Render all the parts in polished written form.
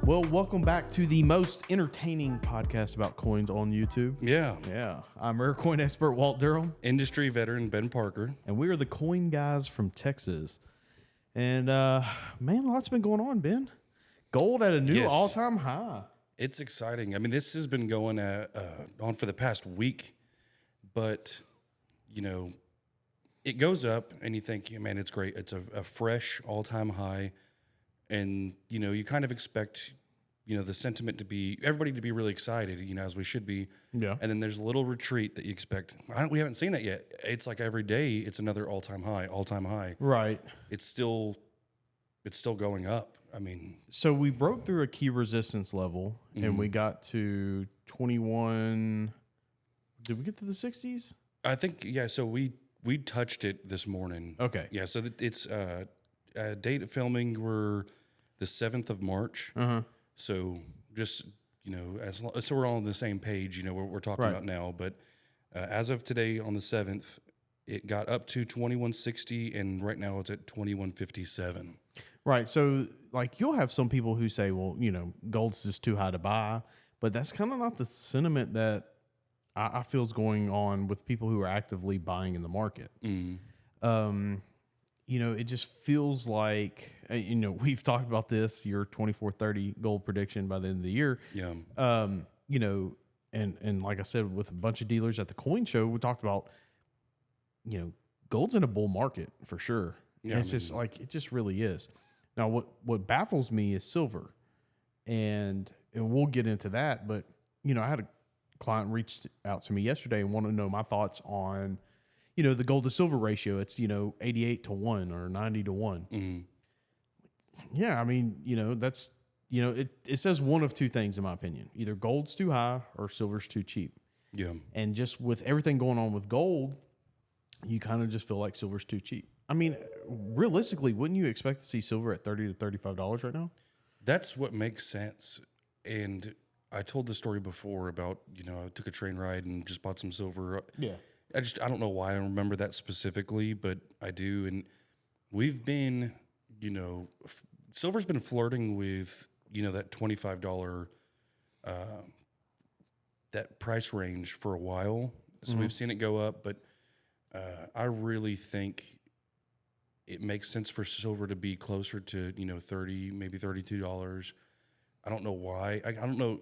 Well, welcome back to the most entertaining podcast about coins on YouTube. Yeah. I'm rare coin expert Walt Durham, Industry veteran Ben Parker. and we are the coin guys from Texas. And man, lots been going on, Ben. Gold at a new Yes. all-time high. It's exciting. I mean, this has been going on for the past week, but it goes up, and you think, man, it's great. It's a fresh all-time high, and you kind of expect the sentiment to be everybody to be really excited, as we should be. Yeah. And then there's a little retreat that you expect. We haven't seen that yet. It's like every day it's another all-time high. Right. It's still going up. I mean, So we broke through a key resistance level, and we got to 21. Did we get to the 60s? I think, yeah. So we touched it this morning. Okay. Yeah. So it's date of filming were the 7th of March. So just so we're all on the same page. We're talking Right. about now. But as of today, on the 7th, it got up to 2160, and right now it's at 2157. Right. So, like, you'll have some people who say, well, gold's just too high to buy. But that's kind of not the sentiment that I feel is going on with people who are actively buying in the market. It just feels like, we've talked about this, your 2430 gold prediction by the end of the year. Yeah. And like I said, with a bunch of dealers at the coin show, we talked about, gold's in a bull market for sure. Yeah, And it's just like, it just really is. Now, what baffles me is silver, and we'll get into that. But I had a client reached out to me yesterday and wanted to know my thoughts on, the gold to silver ratio. It's 88 to 1 or 90 to 1. Yeah, I mean, that's it says one of two things in my opinion: either gold's too high or silver's too cheap. Yeah. And just with everything going on with gold, you kind of just feel like silver's too cheap. I mean, realistically, wouldn't you expect to see silver at $30 to $35 right now? That's what makes sense. And I told the story before about, I took a train ride and just bought some silver. Yeah. I don't know why I remember that specifically, but I do. And we've been, silver's been flirting with, that $25, that price range for a while. So we've seen it go up, but I really think it makes sense for silver to be closer to, $30, maybe $32. I don't know why. I don't know.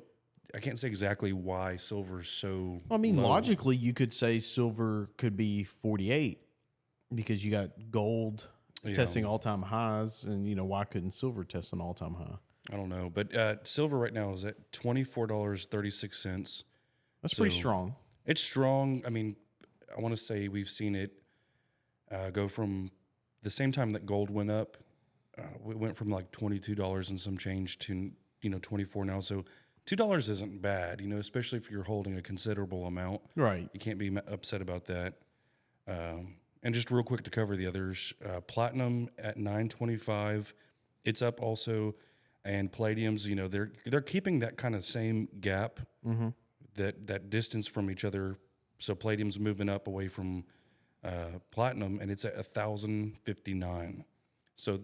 I can't say exactly why silver's so I mean, low. logically, you could say silver could be 48 because you got gold testing all-time highs, and, why couldn't silver test an all-time high? I don't know. But silver right now is at $24.36. That's pretty strong. It's strong. I mean, I want to say we've seen it go from the same time that gold went up. We went from like $22 and some change to, $24 now. So $2 isn't bad, especially if you're holding a considerable amount. Right. You can't be upset about that. And just real quick to cover the others, platinum at $9.25, it's up also, and palladium's, they're keeping that kind of same gap, that distance from each other. So palladium's moving up away from platinum, and it's at 1,059. So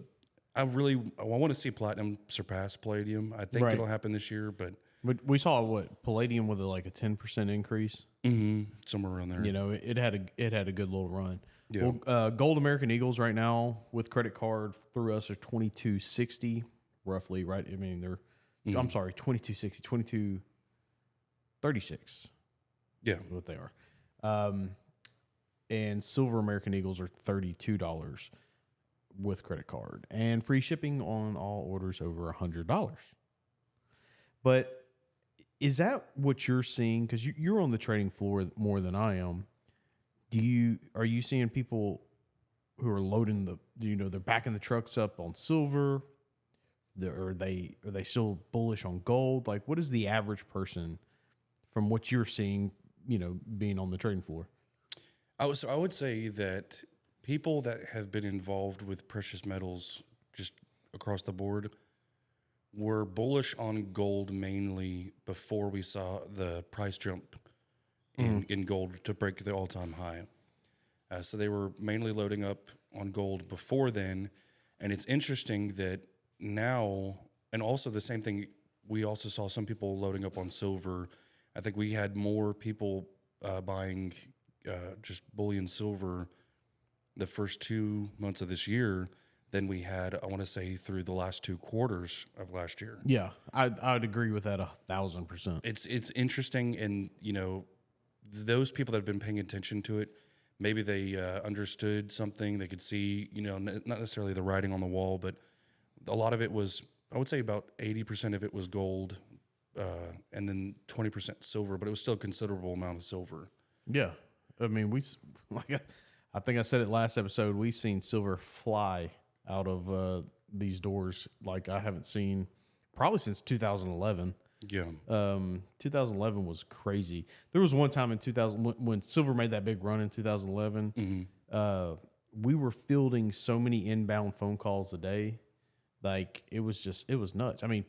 I want to see platinum surpass palladium. I think it'll happen this year, but we saw palladium with a 10% increase. Somewhere around there. It had a good little run. Yeah. Well, gold American Eagles right now with credit card through us are 2260 roughly, right? I mean, they're I'm sorry, 2260, 2236. Yeah. Is what they are. And silver American Eagles are $32 with credit card and free shipping on all orders over $100. But is that what you're seeing? Because you're on the trading floor more than I am. Are you seeing people who are loading they're backing the trucks up on silver? Are they still bullish on gold? Like, what is the average person from what you're seeing, being on the trading floor? I would say that people that have been involved with precious metals just across the board were bullish on gold mainly before we saw the price jump in gold to break the all-time high. So they were mainly loading up on gold before then. And it's interesting that now, and also the same thing we also saw some people loading up on silver. I think we had more people buying just bullion silver the first 2 months of this year than we had, I want to say, through the last 2 quarters of last year. Yeah, I'd agree with that 1,000%. It's interesting, and those people that have been paying attention to it, maybe they understood something. They could see, not necessarily the writing on the wall, but a lot of it was, I would say, about 80% of it was gold, and then 20% silver. But it was still a considerable amount of silver. Yeah, I mean, I think I said it last episode. We've seen silver fly out of these doors like I haven't seen probably since 2011. Yeah. 2011 was crazy. There was one time in 2000 when silver made that big run in 2011. We were fielding so many inbound phone calls a day, like it was nuts. I mean,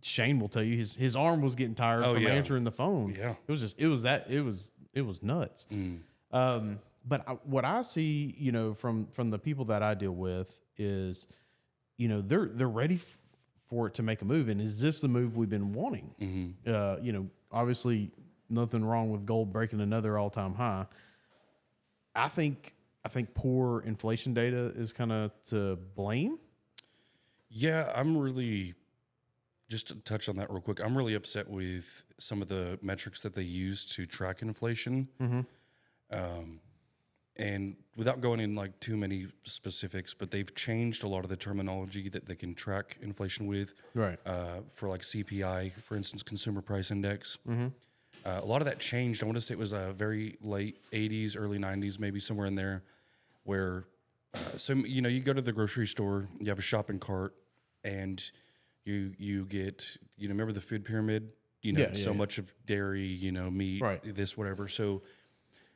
Shane will tell you his arm was getting tired from answering the phone. Yeah, it was nuts. But what I see, from the people that I deal with is, they're ready for it to make a move. And is this the move we've been wanting? Obviously nothing wrong with gold breaking another all-time high. I think poor inflation data is kind of to blame. Yeah, I'm really, just to touch on that real quick, I'm really upset with some of the metrics that they use to track inflation. And without going in like too many specifics, but they've changed a lot of the terminology that they can track inflation with. Right. For like CPI, for instance, Consumer Price Index. A lot of that changed. I want to say it was very late 80s, early 90s, maybe somewhere in there, where you go to the grocery store, you have a shopping cart, and you get, remember the food pyramid? Much of dairy, meat, right, this, whatever. So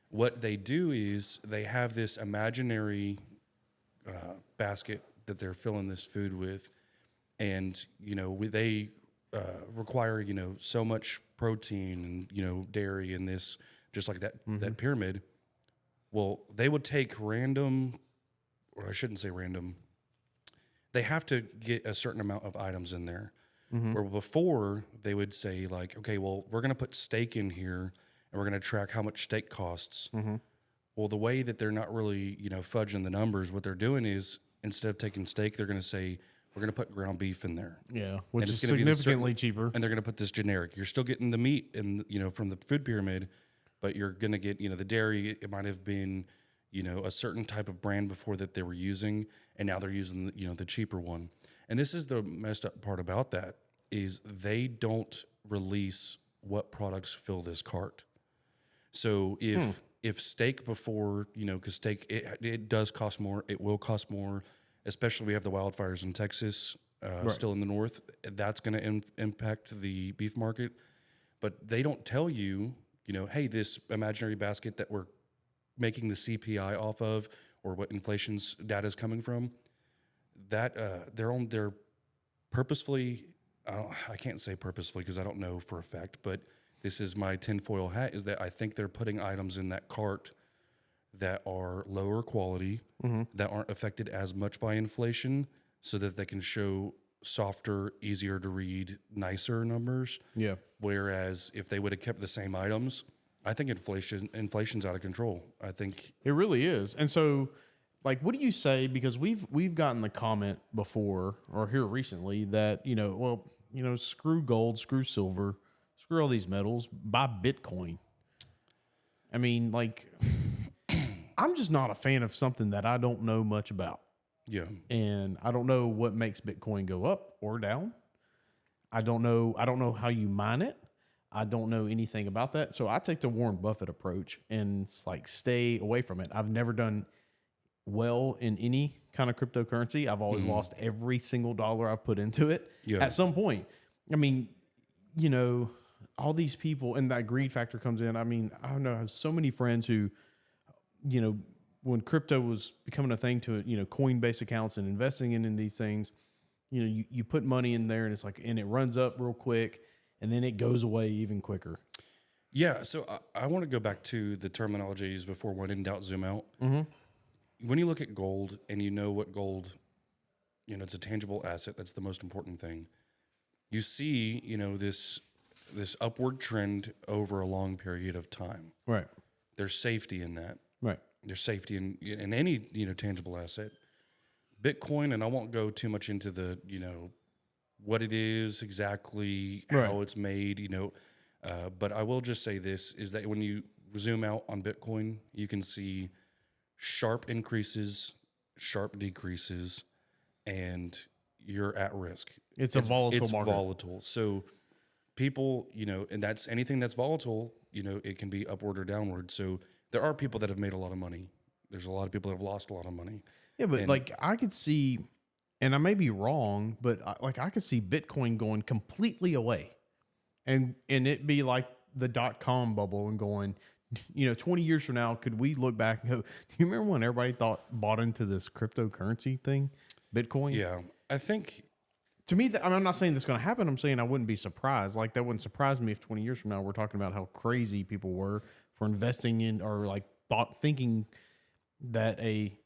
what they do is they have this imaginary basket that they're filling this food with, and they require so much protein and dairy in this, just like that that pyramid. Well, they would take random, or I shouldn't say random. They have to get a certain amount of items in there. Where before they would say like, okay, well, we're going to put steak in here, and we're going to track how much steak costs. Well, the way that they're not really, fudging the numbers, what they're doing is instead of taking steak, they're going to say, we're going to put ground beef in there. Yeah, which is significantly cheaper. And they're going to put this generic. You're still getting the meat and from the food pyramid, but you're going to get, the dairy. It might have been, a certain type of brand before that they were using, and now they're using, the cheaper one. And this is the messed up part about that is they don't release what products fill this cart. So if steak before, because steak, it does cost more, it will cost more, especially we have the wildfires in Texas, still in the north. That's going to impact the beef market. But they don't tell you, hey, this imaginary basket that we're making the CPI off of, or what inflation's data is coming from, that they're purposefully, I can't say purposefully because I don't know for a fact, but this is my tinfoil hat, is that I think they're putting items in that cart that are lower quality, that aren't affected as much by inflation, so that they can show softer, easier to read, nicer numbers. Yeah. Whereas if they would have kept the same items, I think inflation's out of control. I think it really is. And so, like, what do you say? Because we've gotten the comment before or here recently that, screw gold, screw silver, screw all these metals, buy Bitcoin. I mean, like, I'm just not a fan of something that I don't know much about. Yeah. And I don't know what makes Bitcoin go up or down. I don't know how you mine it. I don't know anything about that. So I take the Warren Buffett approach and it's like stay away from it. I've never done well in any kind of cryptocurrency. I've always lost every single dollar I've put into it at some point. I mean, all these people, and that greed factor comes in. I mean, I have so many friends who, when crypto was becoming a thing to, Coinbase accounts and investing in these things, you put money in there and it's like, and it runs up real quick and then it goes away even quicker. Yeah. So I want to go back to the terminologies before when in doubt, zoom out. When you look at gold and what gold, it's a tangible asset. That's the most important thing. you see, this upward trend over a long period of time. Right. There's safety in that. Right. There's safety in any tangible asset. Bitcoin, and I won't go too much into the what it is exactly, Right. how it's made, but I will just say this is that when you zoom out on Bitcoin, you can see sharp increases, sharp decreases, and you're at risk. It's a volatile It's market. volatile. So people, and that's anything that's volatile, it can be upward or downward. So there are people that have made a lot of money. There's a lot of people that have lost a lot of money. Yeah, but like I could see, and I may be wrong, but I could see Bitcoin going completely away, and it be like the .com bubble and going, 20 years from now, could we look back and go, do you remember when everybody bought into this cryptocurrency thing, Bitcoin? Yeah, I think to me, I'm not saying that's going to happen. I'm saying I wouldn't be surprised. Like that wouldn't surprise me if 20 years from now we're talking about how crazy people were for investing in or like thinking that a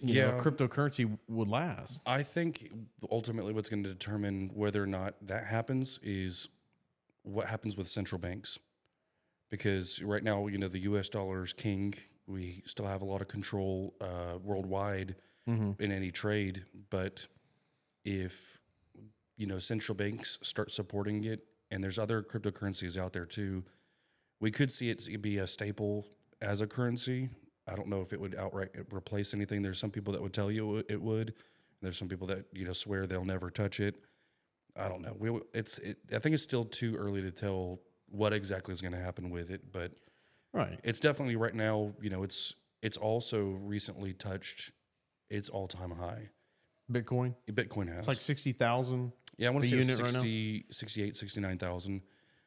cryptocurrency would last. I think ultimately what's going to determine whether or not that happens is what happens with central banks. Because right now, the U.S. dollar is king. We still have a lot of control worldwide in any trade. But if, central banks start supporting it, and there's other cryptocurrencies out there too, we could see it be a staple as a currency. I don't know if it would outright replace anything. There's some people that would tell you it would. There's some people that swear they'll never touch it. I don't know. I think it's still too early to tell what exactly is going to happen with it, but right, it's definitely right now. It's also recently touched its all-time high. Bitcoin has. It's like 60,000. Yeah, I want to say unit 60, 68, 69,000.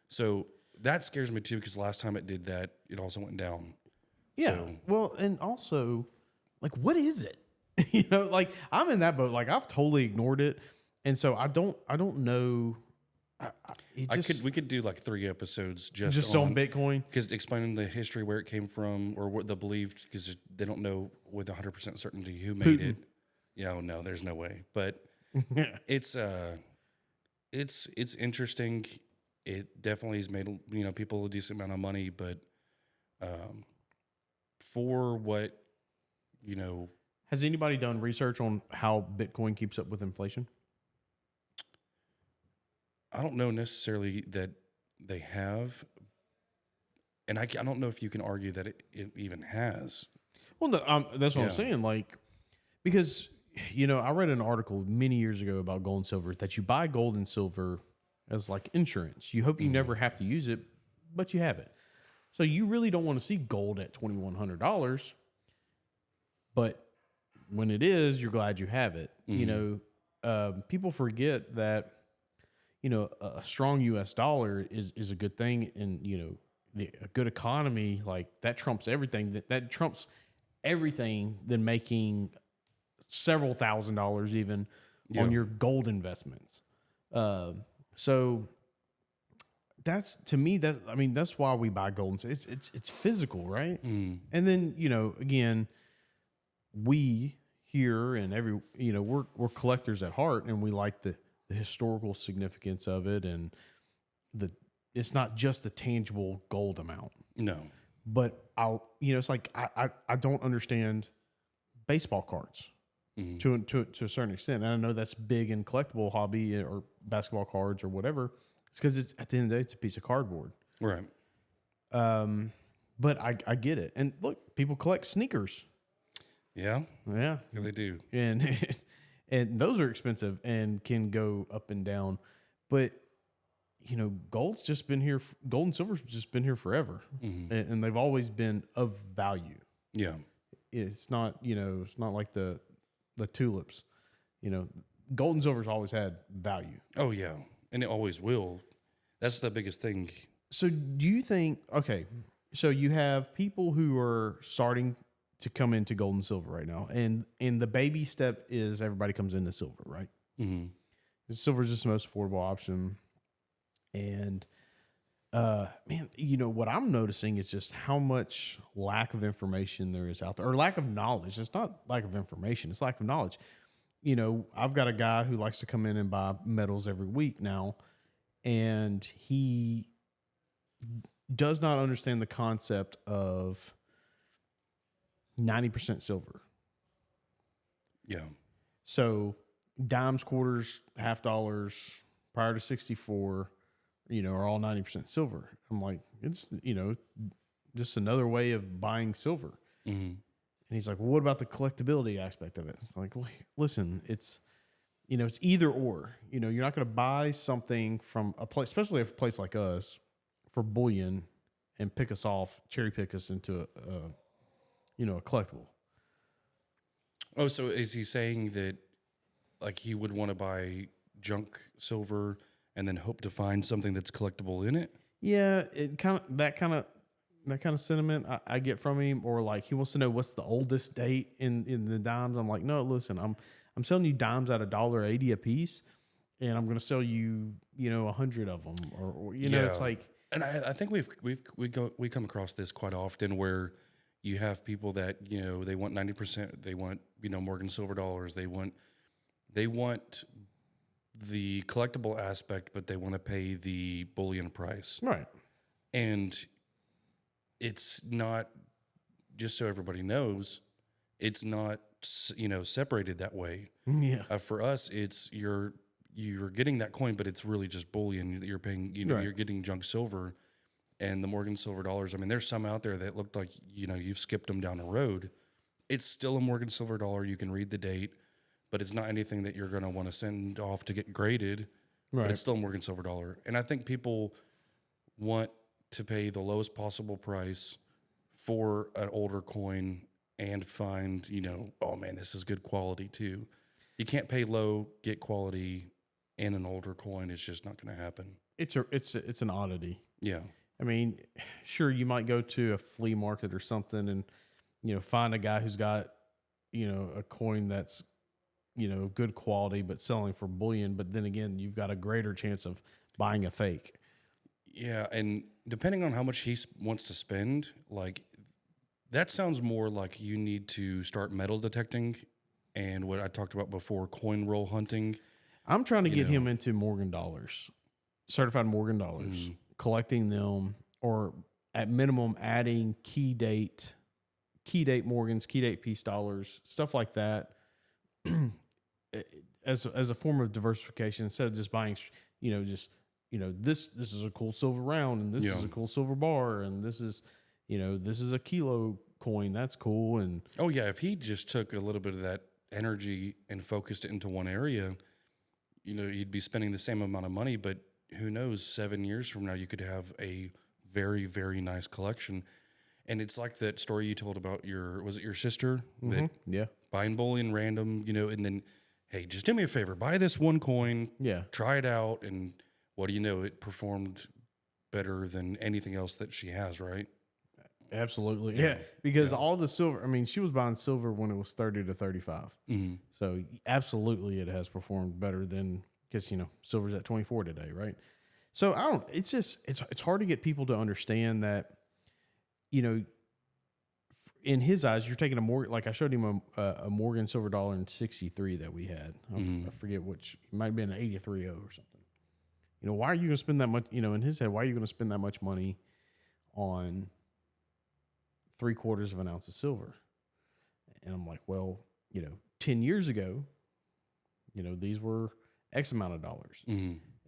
So that scares me too because last time it did that, it also went down. Yeah. So, well, and also, like, what is it? Like I'm in that boat. Like I've totally ignored it, and so I don't know. We could do like 3 episodes just on Bitcoin, because explaining the history, where it came from, or what they believed, because they don't know with 100% certainty who made it. Yeah, no, there's no way. But it's interesting. It definitely has made people a decent amount of money, but for what has anybody done research on how Bitcoin keeps up with inflation? I don't know necessarily that they have, and I don't know if you can argue that it even has. Well, that's what I'm saying. Like, because I read an article many years ago about gold and silver that you buy gold and silver as like insurance. You hope you never have to use it, but you have it. So you really don't want to see gold at $2,100, but when it is, you're glad you have it. People forget that. A strong U.S. dollar is a good thing, and a good economy like that trumps everything. That trumps everything than making several $1,000s even on your gold investments. So that's to me that's why we buy gold. It's physical, right? And then again, we here and we're collectors at heart, and we like the historical significance of it, and it's not just a tangible gold amount. No, but it's like I don't understand baseball cards to a certain extent. And I know that's big in collectible hobby or basketball cards or whatever. It's because it's at the end of the day, it's a piece of cardboard, right? But I get it. And look, people collect sneakers. Yeah, they do, and those are expensive and can go up and down. But, gold's just been here. Gold and silver's just been here forever. And they've always been of value. Yeah. It's not, it's not like the tulips. Gold and silver's always had value. Oh, yeah. And it always will. That's the biggest thing. So do you think, okay, so you have people who are starting to come into gold and silver right now. And the baby step is everybody comes into silver, right? Silver is just the most affordable option. And, man, what I'm noticing is just how much lack of information there is out there, or lack of knowledge. It's not lack of information. It's lack of knowledge. you know, I've got a guy who likes to come in and buy metals every week now, and he does not understand the concept of 90% silver. Yeah. So dimes, quarters, half dollars prior to 64, you know, are all 90% silver. I'm like, it's, you know, just another way of buying silver. Mm-hmm. And he's like, well, what about the collectability aspect of it? It's like, well, listen, it's, you know, it's either or. You know, you're not going to buy something from a place, especially a place like us, for bullion and pick us off, cherry pick us into a you know, a collectible. Oh, so is he saying that like he would want to buy junk silver and then hope to find something that's collectible in it? Yeah, it that kind of sentiment I get from him, or like he wants to know what's the oldest date in the dimes. I'm like, no, listen, I'm selling you dimes at $1.80 a piece, and I'm going to sell you, you know, 100 of them, or you know, it's like, and I think we come across this quite often where you have people that, you know, they want 90%, they want, you know, Morgan silver dollars, they want the collectible aspect, but they want to pay the bullion price. right. And it's not, just so everybody knows, it's not, you know, separated that way. Yeah. For us, it's you're getting that coin, but it's really just bullion that you're paying. You know, Right. you're getting junk silver, and the Morgan silver dollars. I mean, there's some out there that looked like, you know, you've skipped them down the road. It's still a Morgan silver dollar. You can read the date, but it's not anything that you're going to want to send off to get graded. Right. But it's still a Morgan silver dollar, and I think people want to pay the lowest possible price for an older coin and find, you know, oh man, this is good quality too. You can't pay low, get quality in an older coin. It's just not going to happen. It's an oddity. Yeah. I mean, sure, you might go to a flea market or something and, you know, find a guy who's got, you know, a coin that's, you know, good quality but selling for bullion. But then again, you've got a greater chance of buying a fake. Yeah, and depending on how much he wants to spend, like that sounds more like you need to start metal detecting and what I talked about before, coin roll hunting. I'm trying to get him into Morgan dollars, certified Morgan dollars, collecting them, or at minimum adding key date Morgans, key date piece dollars, stuff like that, as a form of diversification instead of just buying, you know, just, you know, this is a cool silver round, and this is a cool silver bar, and this is, you know, this is a kilo coin. That's cool. And oh yeah, if he just took a little bit of that energy and focused it into one area, you know, you'd be spending the same amount of money, but who knows, 7 years from now, you could have a very, very nice collection. And it's like that story you told about was it your sister that buying bullion random, you know, and then, hey, just do me a favor, buy this one coin, try it out, and what do you know, it performed better than anything else that she has, right? Absolutely. Yeah. Because all the silver, I mean, she was buying silver when it was 30 to 35. Mm-hmm. So absolutely it has performed better than, because, you know, silver's at 24 today, right? So it's just, it's hard to get people to understand that, you know, in his eyes, you're taking a Morgan, like I showed him a Morgan silver dollar in 63 that we had. I forget which, it might have been an 83.0 or something. You know, why are you going to spend that much, you know, in his head, why are you going to spend that much money on 3/4 of an ounce of silver? And I'm like, well, you know, 10 years ago, you know, these were X amount of dollars.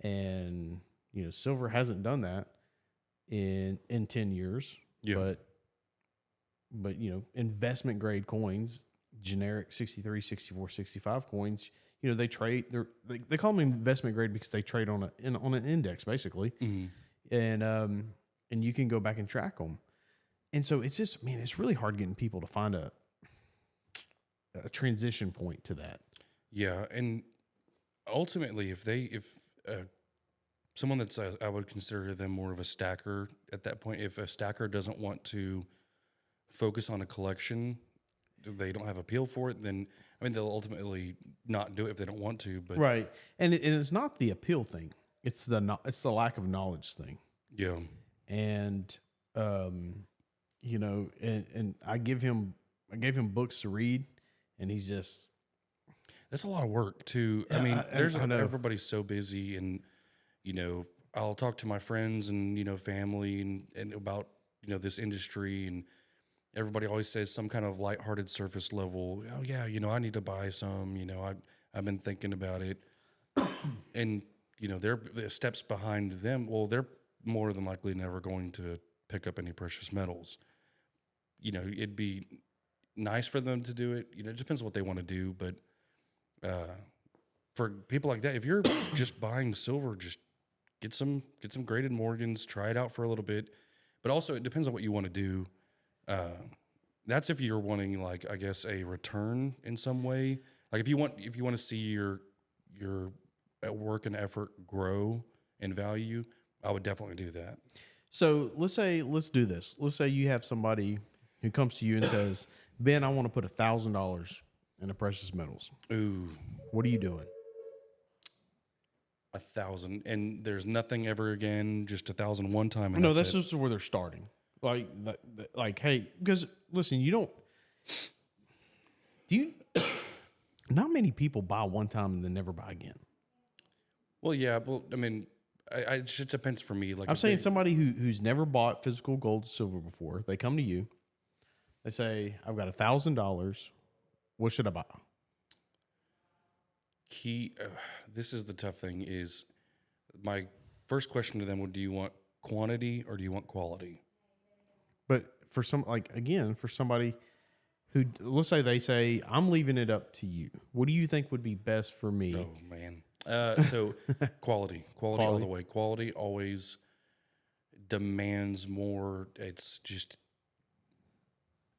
And, you know, silver hasn't done that in 10 years. Yeah. But, you know, investment grade coins, generic 63, 64, 65 coins, you know, they trade, they call them investment grade because they trade on an index basically. And you can go back and track them. And so it's just, man, it's really hard getting people to find a transition point to that. Yeah, and ultimately, if someone that's I would consider them more of a stacker at that point, if a stacker doesn't want to focus on a collection, they don't have appeal for it, then I mean they'll ultimately not do it if they don't want to. But right, and it's not the appeal thing; it's the lack of knowledge thing. Yeah, and you know, and I gave him books to read, and he's just. That's a lot of work too. I Yeah, mean, I know. everybody's so busy, and I'll talk to my friends and family and about this industry, and everybody always says some kind of lighthearted surface level. Oh yeah, I need to buy some. I've been thinking about it, and they're the steps behind them. Well, they're more than likely never going to pick up any precious metals. It'd be nice for them to do it. It depends on what they want to do, but for people like that, if you're just buying silver, just get some graded Morgans, try it out for a little bit. But also, it depends on what you want to do. That's if you're wanting, like, I guess, a return in some way. Like if you want to see your work and effort grow in value, I would definitely do that. So let's do this. Let's say you have somebody who comes to you and says, Ben, I want to put $1,000 in the precious metals. Ooh, What are you doing? 1,000, and there's nothing ever again. Just 1,000 one time. And No, that's just where they're starting. Like, hey, because listen, not many people buy one time and then never buy again. Well, yeah, well, I mean, it just depends for me. Like I'm saying somebody who's never bought physical gold, silver before, they come to you, they say, I've got $1,000. What should I buy? This is the tough thing is my first question to them would, do you want quantity or do you want quality? But for somebody who, let's say they say, I'm leaving it up to you. What do you think would be best for me? Oh man. So quality all the way. Quality always demands more. It's just,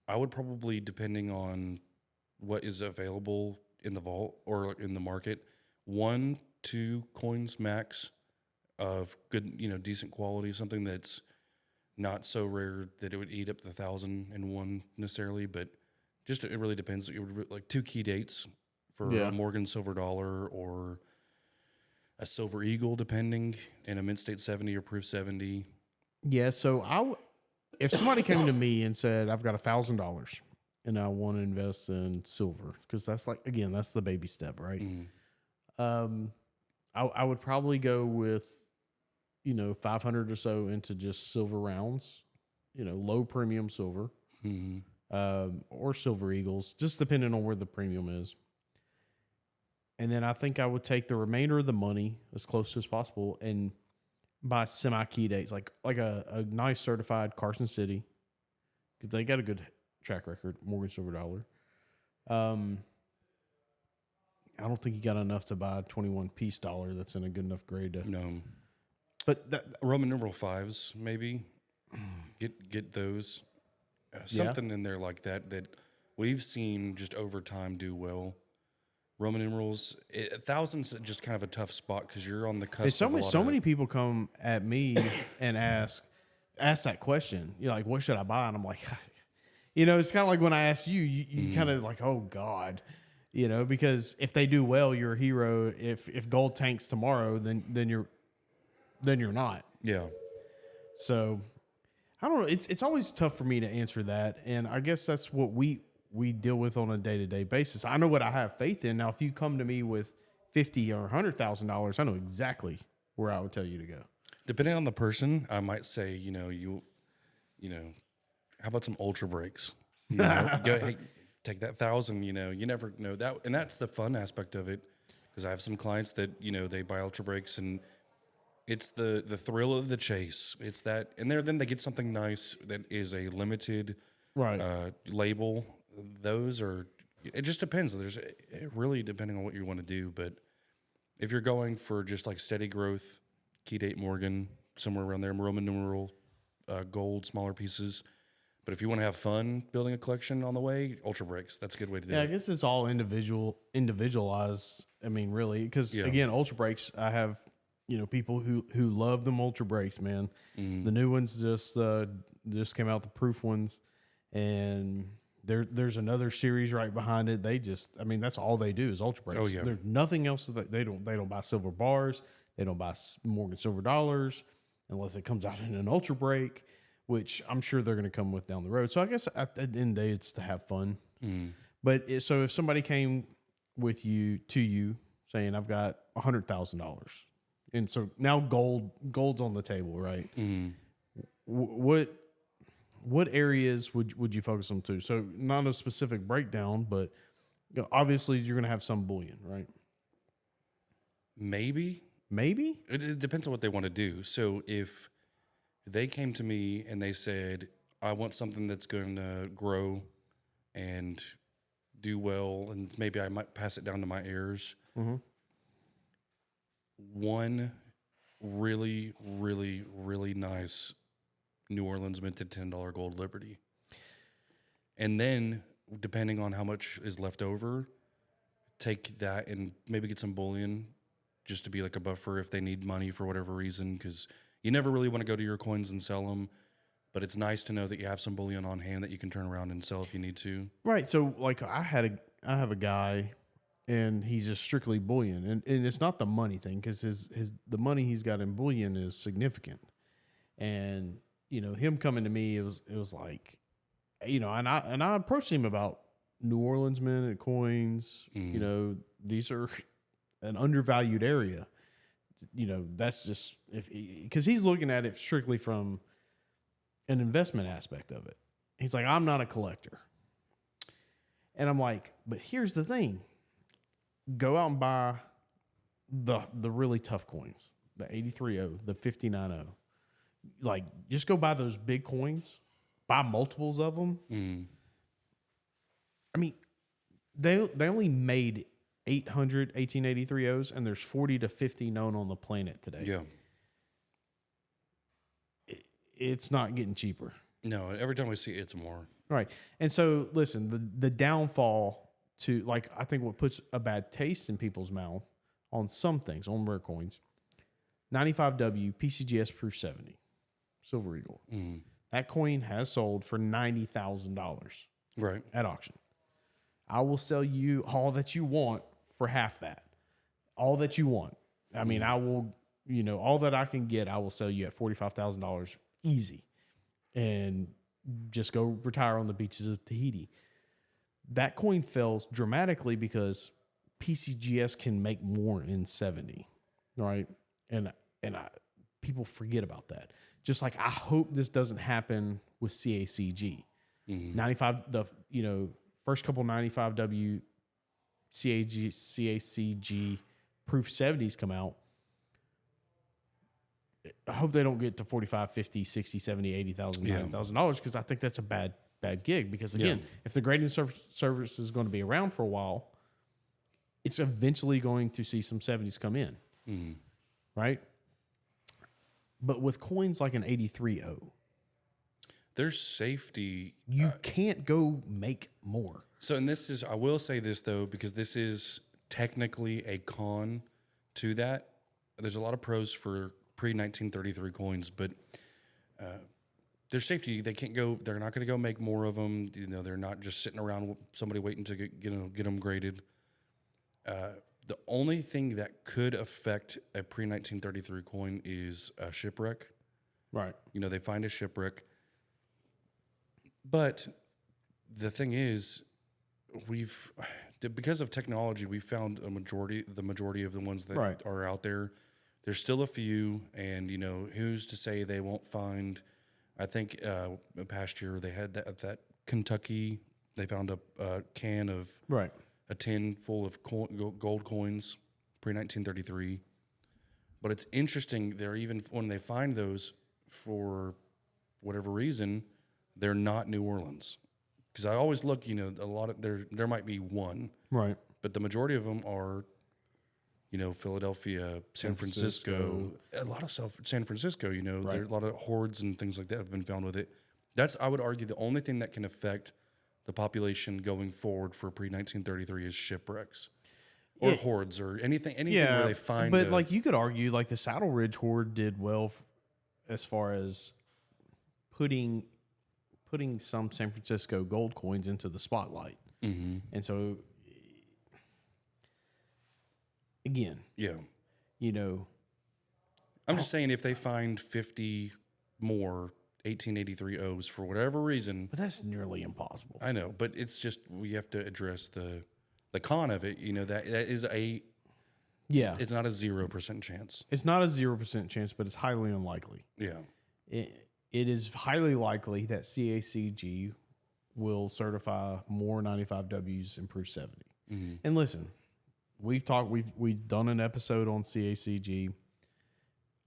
I would probably, depending on what is available in the vault or in the market, 1-2 coins max of good, decent quality, something that's not so rare that it would eat up the 1,001 necessarily, but just it really depends. It would like 2 key dates for a Morgan silver dollar or a silver eagle, depending, and a mint state 70 or proof 70. Yeah. So if somebody came to me and said, I've got $1,000 and I want to invest in silver, because that's that's the baby step, right? I would probably go with, 500 or so into just silver rounds, low premium silver, or silver eagles, just depending on where the premium is. And then I think I would take the remainder of the money as close as possible and buy semi-key dates, like a nice certified Carson City, because they got a good track record, Morgan silver dollar. I don't think you got enough to buy a 21 piece dollar that's in a good enough grade. No. But Roman numeral 5s, maybe. Get those. Something in there like that we've seen just over time do well. Roman numerals, 1,000's just kind of a tough spot because you're on the cusp. So many people come at me and ask that question. You're like, what should I buy? And I'm like, it's kind of like when I asked you, you kind of like, oh God, because if they do well, you're a hero. If gold tanks tomorrow, then you're not. Yeah. So I don't know. It's always tough for me to answer that. And I guess that's what we deal with on a day-to-day basis. I know what I have faith in. Now, if you come to me with $50,000 or $100,000, I know exactly where I would tell you to go. Depending on the person, I might say, how about some ultra breaks? Hey, take that 1,000. You never know that, and that's the fun aspect of it. Because I have some clients that they buy ultra breaks, and it's the thrill of the chase. It's that, and then they get something nice that is a limited label. Those are, it just depends. It really depending on what you want to do. But if you're going for just like steady growth, key date Morgan, somewhere around there, Roman numeral, gold, smaller pieces. But if you want to have fun building a collection on the way, ultra breaks, that's a good way to do it. Yeah, I guess it's all individualized. I mean, really, because again, ultra breaks, I have, people who love them ultra breaks, man. The new ones just came out, the proof ones, and there's another series right behind it. That's all they do is ultra breaks. Oh, yeah. There's nothing else that they don't buy silver bars. They don't buy Morgan silver dollars unless it comes out in an ultra break, which I'm sure they're going to come with down the road. So I guess at the end of the day, it's to have fun. But so if somebody came with you to you saying I've got $100,000, and so now gold's on the table, right? Mm. What areas would you focus on to? So not a specific breakdown, but obviously you're going to have some bullion, right? Maybe it depends on what they want to do. So if they came to me and they said, I want something that's going to grow and do well, and maybe I might pass it down to my heirs. Mm-hmm. One really, really, really nice New Orleans minted $10 gold Liberty. And then, depending on how much is left over, take that and maybe get some bullion just to be like a buffer if they need money for whatever reason, because you never really want to go to your coins and sell them. But it's nice to know that you have some bullion on hand that you can turn around and sell if you need to. Right. So like I have a guy, and he's just strictly bullion, and it's not the money thing, because the money he's got in bullion is significant. And him coming to me, it was like, and I approached him about New Orleans minted coins. These are an undervalued area. That's just because he's looking at it strictly from an investment aspect of it. He's like, I'm not a collector. And I'm like, but here's the thing. Go out and buy the really tough coins, the 83.0, the 59.0. Like, just go buy those big coins, buy multiples of them. Mm. I mean, they only made 800 1883 O's, and there's 40 to 50 known on the planet today. Yeah. It's not getting cheaper. No, every time we see it, it's more. Right. And so, listen, the downfall to, like, I think what puts a bad taste in people's mouth on some things, on rare coins, 95W PCGS Proof 70, Silver Eagle. Mm. That coin has sold for $90,000 Right. at auction. I will sell you all that you want for half that. All that you want. I mean, I will, all that I can get, I will sell you at $45,000 easy. And just go retire on the beaches of Tahiti. That coin fell dramatically because PCGS can make more in 70, right? And people forget about that. Just like I hope this doesn't happen with CACG. 95, first couple 95W CACG Proof 70s come out. I hope they don't get to 45, 50, 60, 70, 80,000, $90,000, because I think that's a bad gig. Because again, if the grading service is going to be around for a while, it's eventually going to see some 70s come in, right? But with coins like an 83.0, there's safety. You can't go make more. So, and this is, I will say this though, because this is technically a con to that. There's a lot of pros for pre-1933 coins, but there's safety. They can't go. They're not going to go make more of them. They're not just sitting around with somebody waiting to get them graded. The only thing that could affect a pre-1933 coin is a shipwreck. Right. They find a shipwreck. But the thing is, because of technology, we found the majority of the ones that are out there. There's still a few, and who's to say they won't find? I think past year they had that Kentucky. They found a can of a tin full of gold coins pre-1933. But it's interesting. They're even when they find those, for whatever reason, they're not New Orleans. Because I always look, a lot of there might be one, right, but the majority of them are. Philadelphia, San Francisco, a lot of San Francisco, there are a lot of hoards and things like that have been found with it. That's, I would argue, the only thing that can affect the population going forward for pre-1933 is shipwrecks or hoards or anything where they find. But like you could argue, like the Saddle Ridge hoard did well as far as putting some San Francisco gold coins into the spotlight. Mm-hmm. And so, again, I'm just saying, if they find 50 more 1883 O's for whatever reason, but that's nearly impossible. I know, but it's just we have to address the con of it, that is Yeah. it's not a 0% chance. It's not a 0% chance, but it's highly unlikely. Yeah. It is highly likely that CACG will certify more 95Ws and Proof 70. Mm-hmm. And listen, we've done an episode on CACG.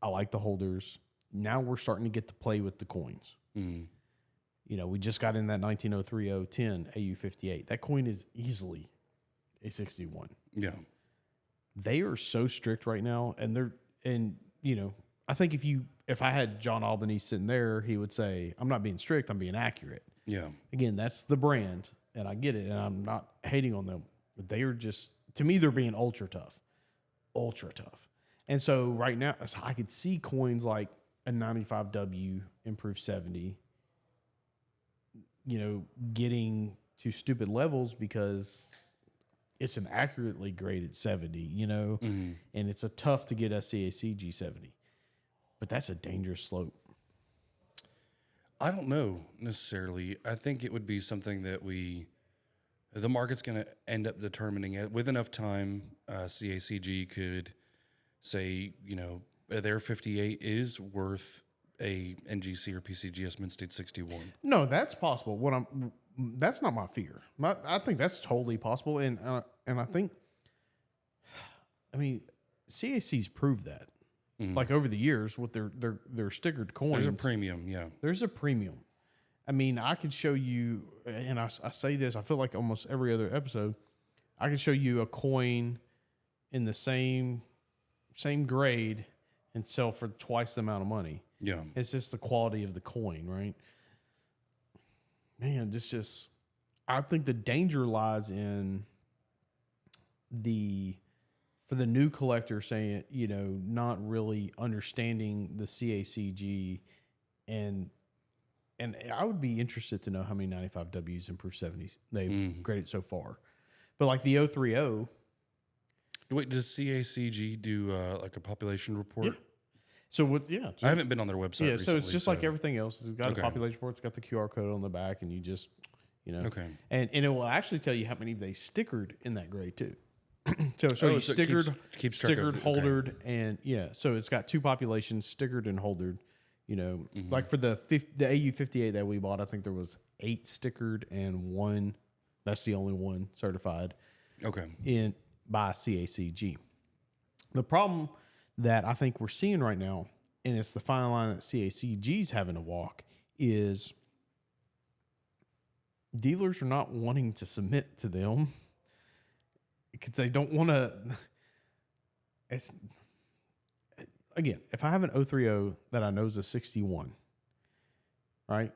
I like the holders. Now we're starting to get to play with the coins. Mm-hmm. We just got in that 1903-010 AU58. That coin is easily a 61. Yeah. They are so strict right now, and I think if I had John Albany sitting there, he would say, "I'm not being strict, I'm being accurate." Yeah. Again, that's the brand, and I get it, and I'm not hating on them. But they are just, to me, they're being ultra tough. And so right now, I could see coins like a 95W Improve 70, getting to stupid levels because it's an accurately graded 70, Mm-hmm. and it's a tough to get a CACG 70. But that's a dangerous slope. I don't know necessarily. I think it would be something that the market's going to end up determining it with enough time. CACG could say, their 58 is worth a NGC or PCGS Mint State 61. No, that's possible. That's not my fear. I think that's totally possible, and I think, CAC's proved that. Mm-hmm. Like over the years with their stickered coins. There's a premium, yeah. There's a premium. I could show you, and I say this, I feel like almost every other episode, I could show you a coin in the same grade and sell for twice the amount of money. Yeah. It's just the quality of the coin, right? Man, I think the danger lies in for the new collector saying, not really understanding the CACG, and I would be interested to know how many 95Ws and Proof 70s they've graded so far. But like the 030. Wait, does CACG do like a population report? Yeah. So yeah. I haven't been on their website recently. So it's just like everything else. It's got a population report. It's got the QR code on the back, and you just, Okay. And it will actually tell you how many they stickered in that grade too. So you stickered, keeps track of holdered, and so it's got two populations, stickered and holdered. Like for the AU58 that we bought, I think there was 8 stickered and 1. That's the only one certified. Okay. By CACG. The problem that I think we're seeing right now, and it's the fine line that CACG's having to walk, is dealers are not wanting to submit to them because they don't want to. Again, if I have an 030 that I know is a 61, right?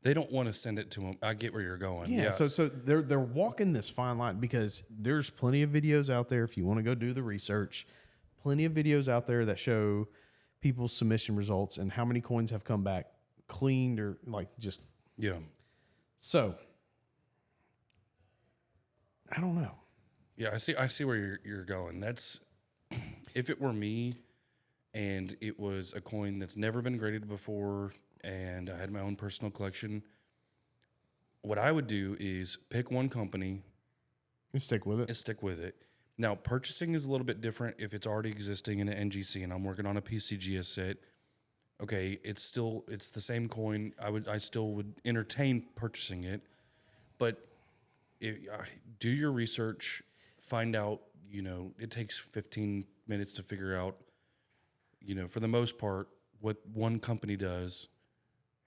They don't want to send it to them. I get where you're going. Yeah. So they're walking this fine line because there's plenty of videos out there if you want to go do the research. Plenty of videos out there that show people's submission results and how many coins have come back cleaned or just. Yeah. So I don't know. Yeah, I see where you're going. That's if it were me and it was a coin that's never been graded before and I had my own personal collection, what I would do is pick one company and stick with it. Now, purchasing is a little bit different if it's already existing in an NGC and I'm working on a PCGS set. Okay, it's the same coin. I still would entertain purchasing it, but do your research, find out. It takes 15 minutes to figure out. For the most part, what one company does,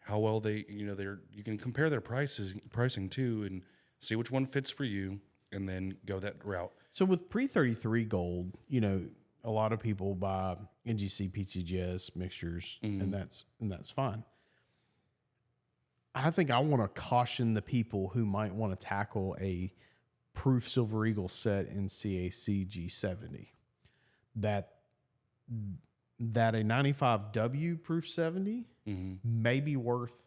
how well they, you can compare their pricing too, and see which one fits for you, and then go that route. So with pre-33 gold, a lot of people buy NGC PCGS mixtures, and that's fine. I think I want to caution the people who might want to tackle a Proof Silver Eagle set in CACG 70 that a 95W Proof 70 may be worth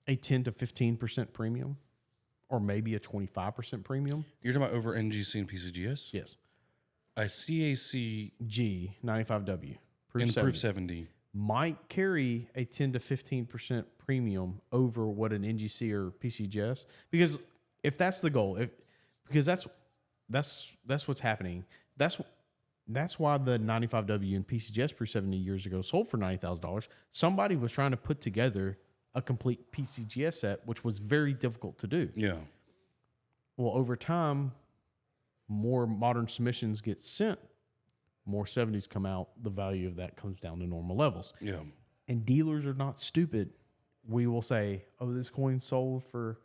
a 10 to 15% premium, or maybe a 25% premium. You're talking about over NGC and PCGS? Yes. A CACG 95W Proof 70 might carry a 10 to 15% premium over what an NGC or PCGS, because if that's the goal, because that's what's happening. That's why the 95W and PCGS Pro 70 years ago sold for $90,000. Somebody was trying to put together a complete PCGS set, which was very difficult to do. Yeah. Well, over time, more modern submissions get sent, more 70s come out, the value of that comes down to normal levels. Yeah. And dealers are not stupid. We will say, oh, this coin sold for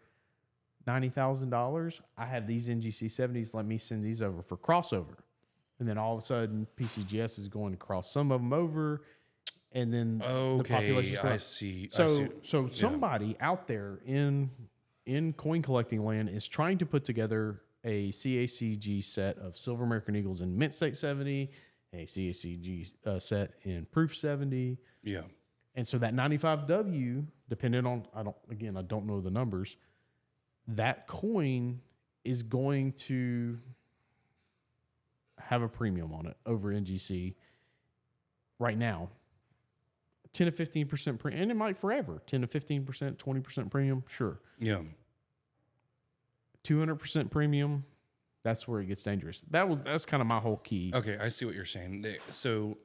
$90,000. I have these NGC 70s. Let me send these over for crossover. And then all of a sudden, PCGS is going to cross some of them over. And then the population. I see. So somebody out there in coin collecting land is trying to put together a CACG set of Silver American Eagles in Mint State 70, a CACG set in Proof 70. Yeah. And so that 95W, depending on, I don't know the numbers, that coin is going to have a premium on it over NGC right now. 10 to 15% premium, and it might forever. 10 to 15%, 20% premium, sure. Yeah. 200% premium, that's where it gets dangerous. That's kind of my whole key. Okay, I see what you're saying. So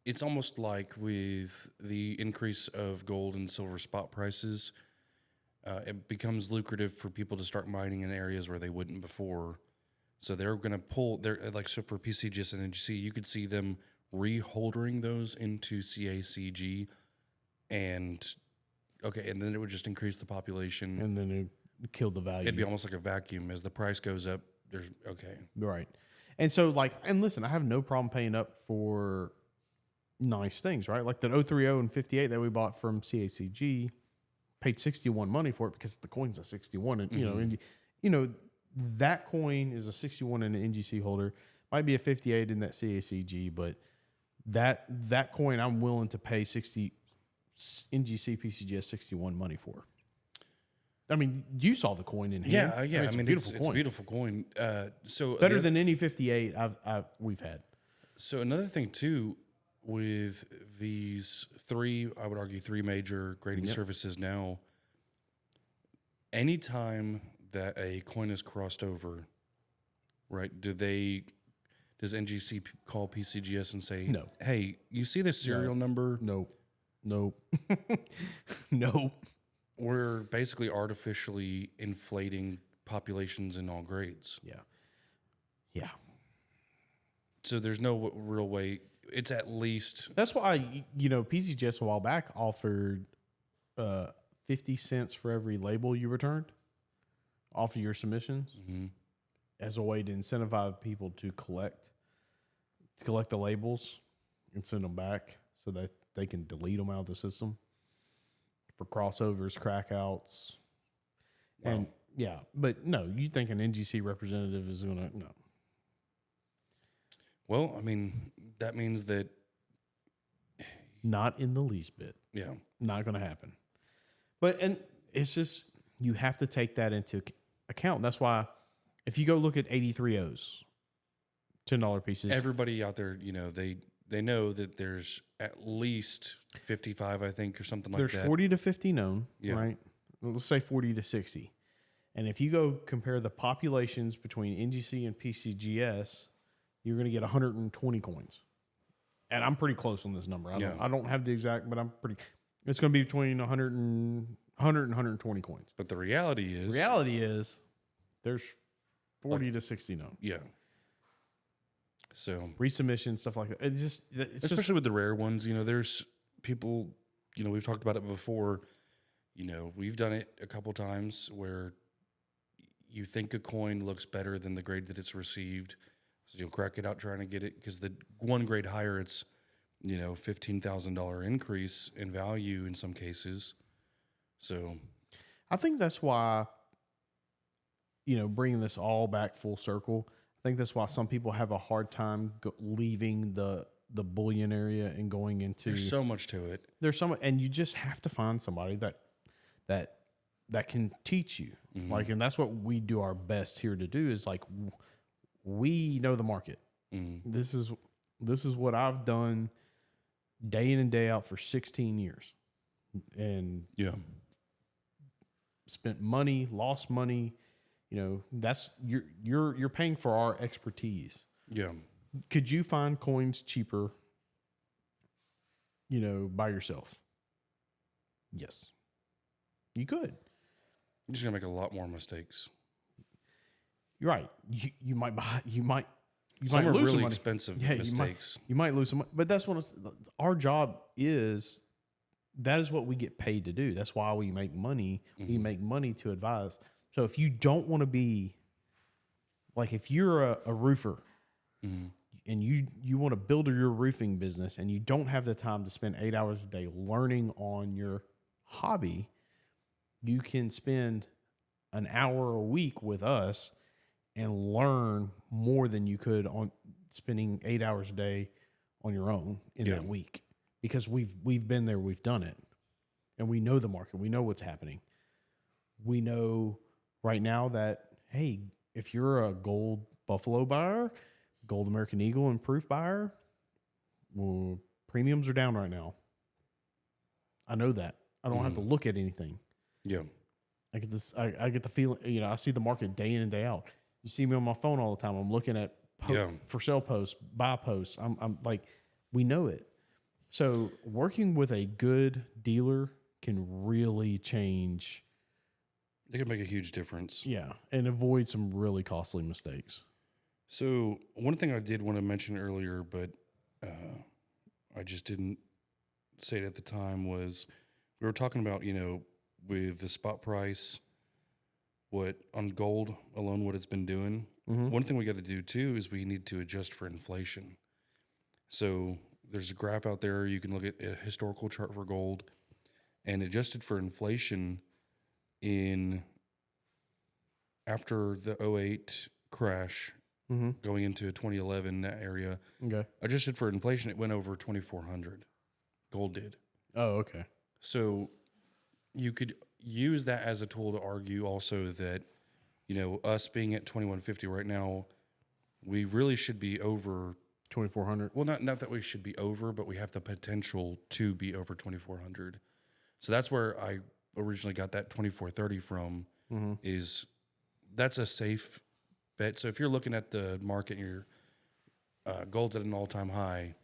it's almost like with the increase of gold and silver spot prices, it becomes lucrative for people to start mining in areas where they wouldn't before. So they're going to pull, so for PCGS and NGC, you could see them reholding those into CACG, and then it would just increase the population. And then it killed the value. It'd be almost like a vacuum. As the price goes up, Right. And so, and listen, I have no problem paying up for nice things, right? Like that 030 and 58 that we bought from CACG, paid 61 money for it because the coin's a 61. And, that coin is a 61 in an NGC holder. Might be a 58 in that CACG, but that coin I'm willing to pay 60 NGC PCGS 61 money for. I mean, you saw the coin in here. Yeah. It's a beautiful coin. So better than any 58 we've had. So another thing too, with these three major grading services now, anytime that a coin is crossed over, right? Does NGC call PCGS and say, no, hey, you see this serial number? No. No. We're basically artificially inflating populations in all grades. Yeah. So there's no real way. It's at least. That's why, PCGS a while back offered 50 cents for every label you returned off of your submissions as a way to incentivize people to collect the labels and send them back so that they can delete them out of the system for crossovers, crackouts. Wow. And but no, you think an NGC representative is going to, no. Well, I mean, that means that. Not in the least bit. Yeah. Not going to happen. And it's just, you have to take that into account. That's why if you go look at 83Os, $10 pieces. Everybody out there, they know that there's at least 55, I think, or something like that. There's 40 to 50 known, right? Let's say 40 to 60. And if you go compare the populations between NGC and PCGS, you're going to get 120 coins. And I'm pretty close on this number. I don't have the exact, but it's going to be between 100 and 120 coins. But the reality is there's 40 to 60 known. Yeah. So resubmission, stuff like that. Especially with the rare ones, there's people, we've talked about it before. We've done it a couple times where you think a coin looks better than the grade that it's received. So you'll crack it out trying to get it because the one grade higher, it's, $15,000 increase in value in some cases. So I think that's why, bringing this all back full circle, I think that's why some people have a hard time leaving the bullion area and going into. There's so much to it. And you just have to find somebody that can teach you. Mm-hmm. And that's what we do our best here to do is we know the market. Mm-hmm. This is what I've done day in and day out for 16 years. And spent money, lost money, that's you're paying for our expertise. Yeah. Could you find coins cheaper, by yourself? Yes, you could. You're just gonna make a lot more mistakes. You're right. You might buy. Some are lose some really money. expensive Yeah, mistakes. You might lose some money, but that's what our job is. That is what we get paid to do. That's why we make money. We make money to advise. So if you don't want to be like, if you're a roofer and you want to build your roofing business and you don't have the time to spend 8 hours a day learning on your hobby, you can spend an hour a week with us and learn more than you could on spending 8 hours a day on your own in that week, because we've been there, we've done it, and we know the market, we know what's happening. We know right now that, hey, if you're a gold Buffalo buyer, gold American Eagle and proof buyer, well, premiums are down right now. I know that. I don't have to look at anything. Yeah. I get this. I get the feeling. I see the market day in and day out. You see me on my phone all the time. I'm looking at for sale posts, buy posts. I'm like, we know it. So working with a good dealer can really change. It can make a huge difference. Yeah, and avoid some really costly mistakes. So one thing I did want to mention earlier, but I just didn't say it at the time, was we were talking about, with the spot price, what on gold alone, what it's been doing. One thing we got to do too is we need to adjust for inflation. So there's a graph out there. You can look at a historical chart for gold, and adjusted for inflation after the '08 crash, going into 2011, that area. Okay. Adjusted for inflation, it went over 2,400. Gold did. Oh, okay. So you could use that as a tool to argue also that, us being at 2,150 right now, we really should be over 2,400. Well, not that we should be over, but we have the potential to be over 2,400. So that's where I originally got that 2,430 from. Is that's a safe bet. So if you're looking at the market and your gold's at an all-time high,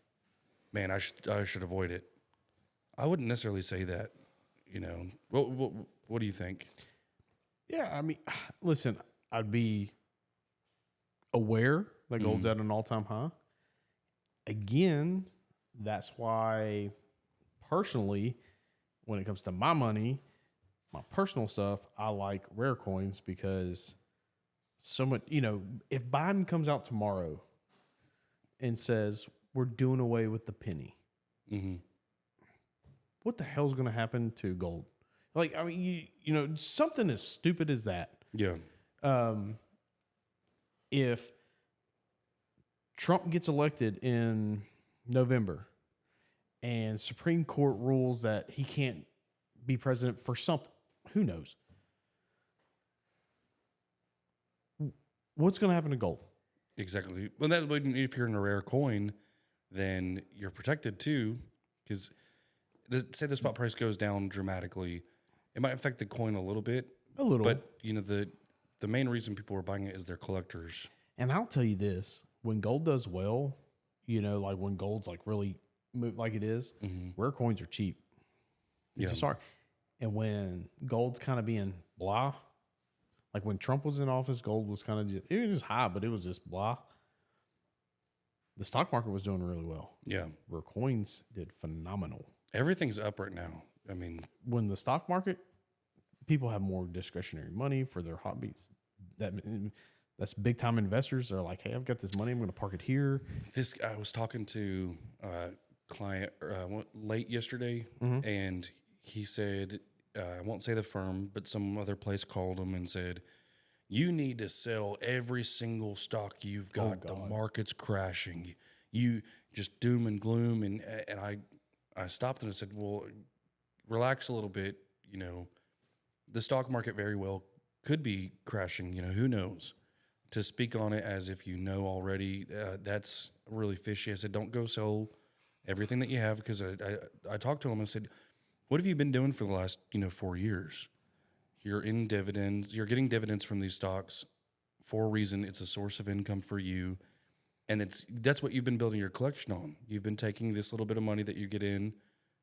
man, I should avoid it. I wouldn't necessarily say that. What do you think? Yeah, I mean, listen, I'd be aware that gold's at an all-time high. Again, that's why personally, when it comes to my money, my personal stuff, I like rare coins, because so much, if Biden comes out tomorrow and says we're doing away with the penny, what the hell's going to happen to gold? Like, I mean, something as stupid as that. Yeah. If Trump gets elected in November and Supreme Court rules that he can't be president for something, who knows? What's going to happen to gold? Exactly. Well, that would, if you're in a rare coin, then you're protected too, because say the spot price goes down dramatically, it might affect the coin a little bit. A little. But, the main reason people are buying it is they're collectors. And I'll tell you this, when gold does well, like when gold's like really move like it is, rare coins are cheap. It's just hard. And when gold's kind of being blah, like when Trump was in office, gold was kind of it was just high, but it was just blah. The stock market was doing really well. Yeah. Rare coins did phenomenal. Everything's up right now. I mean, when the stock market, people have more discretionary money for their hobbies. That's big time investors. They're like, hey, I've got this money. I'm going to park it here. I was talking to a client late yesterday, and he said, I won't say the firm, but some other place called him and said, you need to sell every single stock you've got. The market's crashing. You just doom and gloom. And I stopped and I said, well, relax a little bit. The stock market very well could be crashing. Who knows? To speak on it as if already, that's really fishy. I said, don't go sell everything that you have, because I talked to him and said, what have you been doing for the last 4 years? You're in dividends. You're getting dividends from these stocks for a reason. It's a source of income for you. And that's what you've been building your collection on. You've been taking this little bit of money that you get in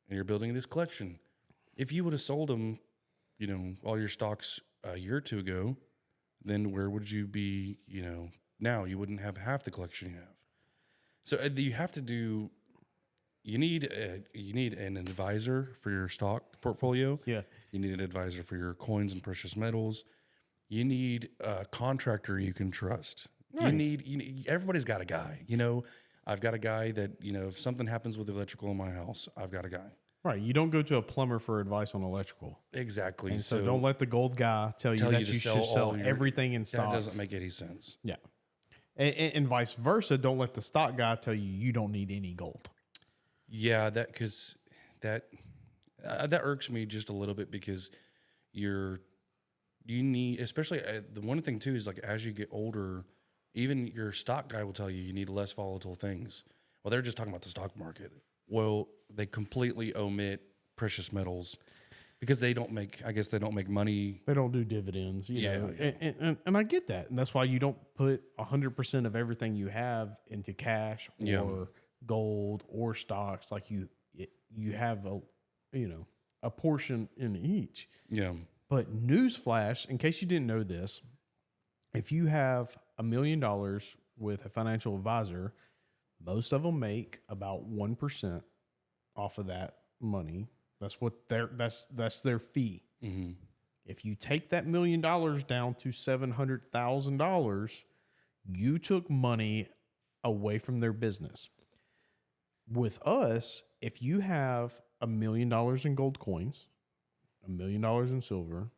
and you're building this collection. If you would have sold them, all your stocks a year or two ago, then where would you be, now? You wouldn't have half the collection you have. So you have to do, you need an advisor for your stock portfolio. Yeah. You need an advisor for your coins and precious metals. You need a contractor you can trust. Right. You need everybody's got a guy. I've got a guy that, if something happens with electrical in my house, I've got a guy. Right. You don't go to a plumber for advice on electrical. Exactly. And so don't let the gold guy tell you that you should sell everything in stocks. That doesn't make any sense. Yeah. And vice versa. Don't let the stock guy tell you don't need any gold. Yeah, because that irks me just a little bit because you need, especially the one thing too is like as you get older, even your stock guy will tell you need less volatile things. Well, they're just talking about the stock market. Well, they completely omit precious metals because they don't make money. They don't do dividends, you know. And I get that. And that's why you don't put 100% of everything you have into cash or gold or stocks. Like you have a portion in each. Yeah. But newsflash, in case you didn't know this, if you have $1 million with a financial advisor, most of them make about 1% off of that money. That's what that's their fee. Mm-hmm. If you take that $1 million down to $700,000, you took money away from their business. With us, if you have $1 million in gold coins, $1 million in silver,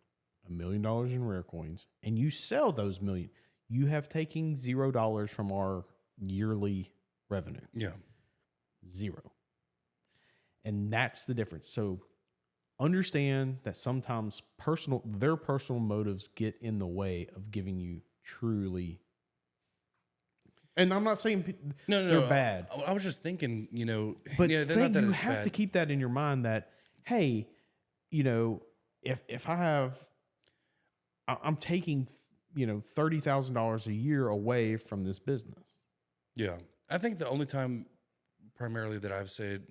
$1 million in rare coins, and you sell those million, you have taken $0 from our yearly revenue. Yeah. 0. And that's the difference. So understand that sometimes their personal motives get in the way of giving you truly. And I'm not saying they're bad. I was just thinking, but yeah, they're not that you it's have bad. to keep that in your mind that, hey, if I have, I'm taking, $30,000 a year away from this business. Yeah. I think the only time primarily that I've said,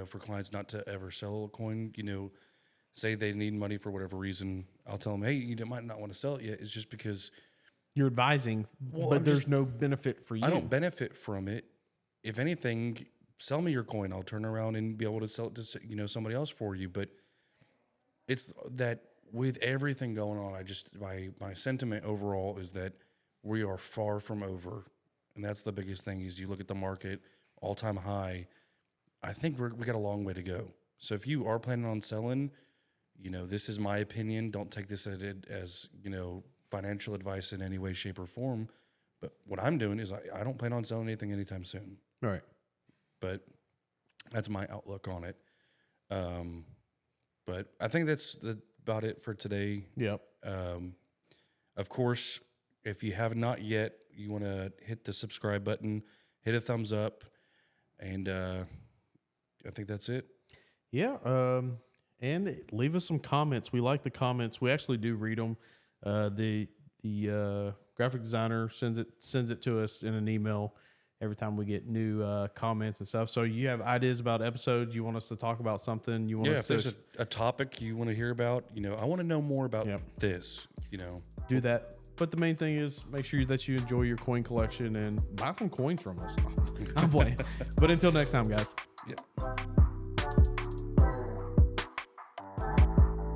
for clients not to ever sell a coin, say they need money for whatever reason, I'll tell them, hey, you might not want to sell it yet. It's just because you're advising, but there's no benefit for you. I don't benefit from it. If anything, sell me your coin. I'll turn around and be able to sell it to, somebody else for you. But it's that with everything going on, my sentiment overall is that we are far from over. And that's the biggest thing is you look at the market, all-time high. I think we got a long way to go. So if you are planning on selling, this is my opinion. Don't take this as financial advice in any way, shape, or form. But what I'm doing is I don't plan on selling anything anytime soon. All right. But that's my outlook on it. But I think that's about it for today. Yep. Of course, if you have not yet, you want to hit the subscribe button, hit a thumbs up, and I think that's it. Yeah. And leave us some comments. We like the comments. We actually do read them. The graphic designer sends it to us in an email every time we get new comments and stuff. So you have ideas about episodes, you want us to talk about something, you want us if there's a topic you want to hear about, I want to know more about this, do that. But the main thing is make sure that you enjoy your coin collection and buy some coins from us. I'm playing. But until next time, guys. Yep.